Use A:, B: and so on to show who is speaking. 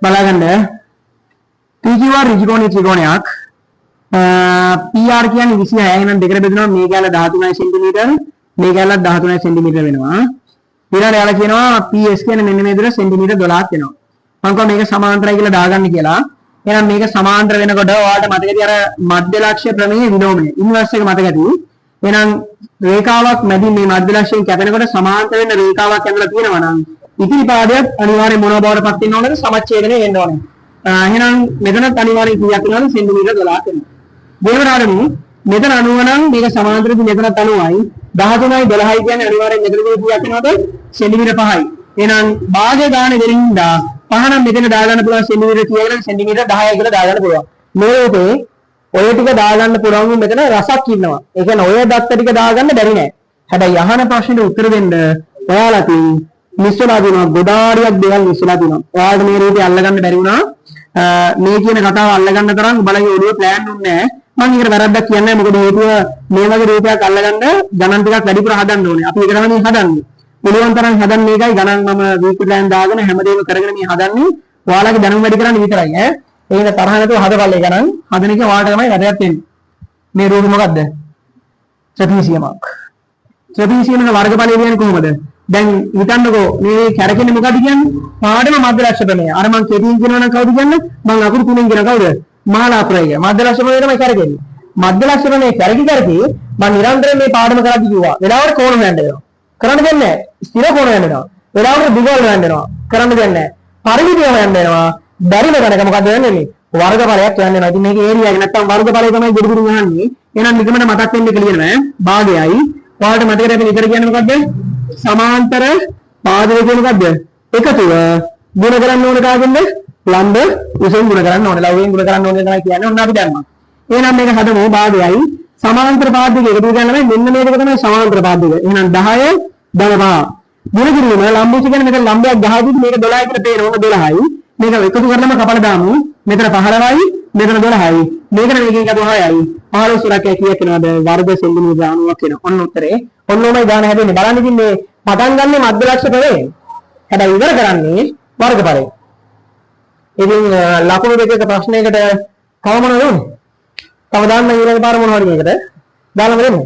A: බලගන්න PQR ඍජුකෝණී ත්‍රිකෝණයක් PR කියන්නේ 26 එහෙනම් දෙකට බෙදනවා මේ කැල 13 සෙන්ටිමීටර මේ කැල 13 සෙන්ටිමීටර වෙනවා ඊළඟට යාලා කියනවා PS කියන්නේ මෙන්න මේ විදිහට සෙන්ටිමීටර 12ක් වෙනවා මම කියවා මේක සමාන්තරයි කියලා දාගන්න කියලා එහෙනම් මේක සමාන්තර වෙනකොට ඔයාලට මතකදී අර මධ්‍ය ලක්ෂ්‍ය ප්‍රමේය විලෝමය ඉන්වර්ස් එක මතකදී එහෙනම් රේඛාවක් මැදින් මේ මධ්‍ය ලක්ෂ්‍යයෙන් කැපෙනකොට සමාන්තර වෙන රේඛාවක් ඇඳලා තියෙනවා නම් ඉතිරි පාදයක් අනිවාර්යෙන් මොන බවටපත් වෙන්න ඕනද සමච්ඡේදනය වෙන්න ඕනේ. එහෙනම් මෙතනත් අනිවාර්යෙන් කීයක් වෙනවද සෙන්ටිමීටර 12ක් වෙනවා. දෙවරාදමු මෙතන 90 නම් මේක සමාන්තරදී මෙතනත් 90යි 13යි 12යි කියන්නේ අනිවාර්යෙන් මෙතනදී කීයක් වෙනවද සෙන්ටිමීටර 5යි. එහෙනම් භාගය ගන්න දෙනින්දා පහ නම් මෙතන දාගන්න පුළුවන් සෙන්ටිමීටර කීයකද සෙන්ටිමීටර 10යි කියලා දාගන්න පුළුවන්. මේ රූපේ ඔය ටික දාගන්න පුළුවන් මෙතන රසක් ඉන්නවා. ඒ කියන්නේ ඔය දත්ත ටික දාගන්න බැරි නෑ. හැබැයි අහන ප්‍රශ්නෙට උත්තර දෙන්න ඔයාලට මිස්සලා දෙනවා ගොඩාරියක් දේවල් මිස්සලා දෙනවා. ඔයාලට මේ රූපේ අල්ලගන්න බැරි වුණා. මේ කියන කතාව අල්ලගන්න තරම් බලගේ ඔළුවේ ප්ලෑන් දුන්නේ නෑ. මම ඒකට වැරද්දක් කියන්නේ මොකද හේතුව මේ වගේ රූපයක් අල්ලගන්න ගණන් ටිකක් වැඩිපුර හදන්න ඕනේ. අපි ඒක තමයි හදන්නේ. පුළුවන් තරම් හදන්නේ මේකයි ගණන් මම රූප ප්ලෑන් දාගෙන හැමදේම කරගෙන මේ හදන්නේ. ඔයාලගේ දැනුම වැඩි කරන්න විතරයි ඈ. ඒක තරහ නැතුව හදපල්ල එක නම් හදන එක ඔයාලට තමයි වැදගත් වෙන්නේ. මේ රූපේ මොකද්ද? ත්‍රිපිසියමක්. ත්‍රිපිසියමක වර්ගඵලය කියන්නේ කොහොමද? දැන් හිතන්නකෝ මේ කැරකෙන්නේ මොකද කියන්නේ? පාඩම මධ්‍ය ලක්ෂ්‍ය ප්‍රමේය. අර මං කෙටියෙන් කියනවා නම් කවුද කියන්නේ? මං අකුරු තුනෙන් කියන කවුද? මාලා ප්‍රයෝගය. මධ්‍ය ලක්ෂ්‍ය ප්‍රමේය තමයි කැරකෙන්නේ. මධ්‍ය ලක්ෂ්‍ය ප්‍රමේය කැරකි මං නිරන්තරයෙන් මේ පාඩම කරද්දි කිව්වා. වෙලාවට කෝණ හොයන්න වෙනවා. කරන්න දෙන්නේ නැහැ. ස්ථිර කෝණ හොයන්න වෙනවා. වෙලාවට දිග හොයන්න වෙනවා. කරන්න දෙන්නේ නැහැ. පරිමිතිය හොයන්න වෙනවා. බැරිම ගණක මොකද වෙන්නේ මේ වර්ගඵලයක් කියන්නේ නැහැ. ඉතින් මේක ඒරියාගේ නැත්තම් වර්ගඵලය තමයි ගොඩබිරු ගහන්නේ. එහෙනම් නිගමන මතක් වෙන්න කියලා කියනවා භාගයයි. ඔයාලට මතකද අපි ඉතර කියන්නේ මොකද්ද? සමාන්තර පාදක කියන්නේ මොකද්ද? එකතුව ගුණ කරන්න ඕන කාගෙන්ද? ලම්බ උසෙන් ගුණ කරන්න ඕනේ. ලව්වෙන් ගුණ කරන්න ඕනේ තමයි කියන්නේ. ඔන්න අපි දන්නවා. එහෙනම් මේක හදමු භාගයයි සමාන්තර පාදක එකතු කරන්න මෙන්න මේ දෙක තමයි සමාන්තර පාදක. එහෙනම් 10 15 ගුණ කිරීම ලම්බ උස කියන්නේ මෙතන ලම්බයක් ගහද්දි මේක 12 කියලා පේන ඕන 12යි. මේක එකතු කරලම කපලා දාමු. මෙතන 15යි, මෙතන 12යි. මේකට මේකෙන් කපුව 6යි. 15 සුරකේ කීයක් වෙනවද? වර්ග සෙන්ටිමීටර 90ක් වෙනවා. ඔන්න උත්තරේ. ඔන්නෝමයි ගාන හැදෙන්නේ. බලන්න ඉතින් මේ පටන් ගන්නෙ මධ්‍ය ලක්ෂ්‍ය ප්‍රමේය. හැබැයි ඉවර කරන්නේ වර්ගඵලය. ඉතින් ලකුණු දෙකක ප්‍රශ්නයකට තව මොනවද? තව දාන්න ඊළඟ පාර මොනවද මේකට? දාලා බලමු.